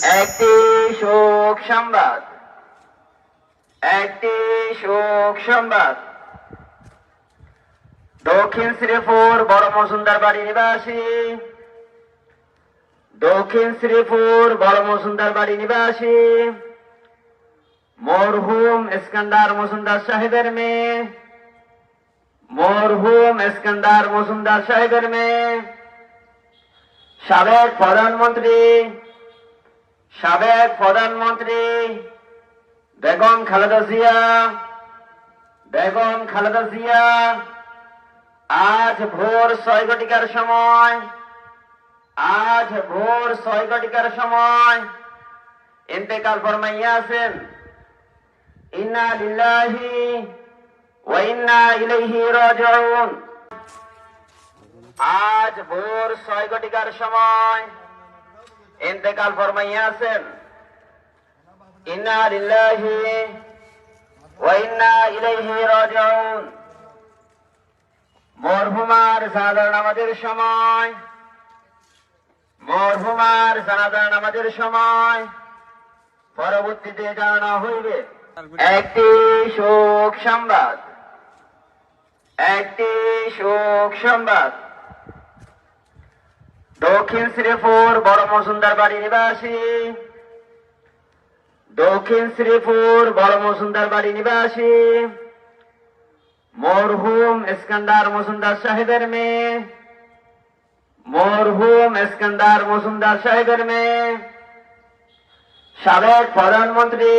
একটি শোক সংবাদ, একটি শোক সংবাদ। দক্ষিণ শ্রীপুর বড় মজুমদার বাড়ি নিবাসী, দক্ষিণ শ্রীপুর বড় মজুমদার বাড়ি নিবাসী মরহুম ইস্কান্দার মজুমদার সাহেবের মেয়ে, মরহুম ইস্কান্দার মজুমদার সাহেবের মেয়ে, সাবেক প্রধানমন্ত্রী বেগম খালেদা জিয়া, বেগম খালেদা জিয়া আজ ভোর 6 ঘটিকার সময়, আজ ভোর 6 ঘটিকার সময় ইন্তেকাল ফরমাইয়াছেন। ইন্না লিল্লাহি ওয়া ইন্না ইলাইহি রাজিউন। আজ ভোর 6 ঘটিকার সময় ইন্তেকাল ফরমাইয়াছেন। ইন্না লিল্লাহি ওয়া ইন্না ইলাইহি রাজিউন। মরহুমার জানাজার নামাজের সময়, মরহুমার জানাজার নামাজের সময় পরবর্তীতে জানানো হইবে। একটি শোক সংবাদ, একটি শোক সংবাদ। দক্ষিণ শ্রীপুর বড় মজুমদার বাড়ি নিবাসী, দক্ষিণ শ্রীপুর বড় মজুমদার বাড়ি নিবাসী মরহুম ইস্কান্দার মজুমদার সাহেবের মেয়ে, মরহুম ইস্কান্দার মজুমদার সাহেবের মেয়ে, সাবেক প্রধানমন্ত্রী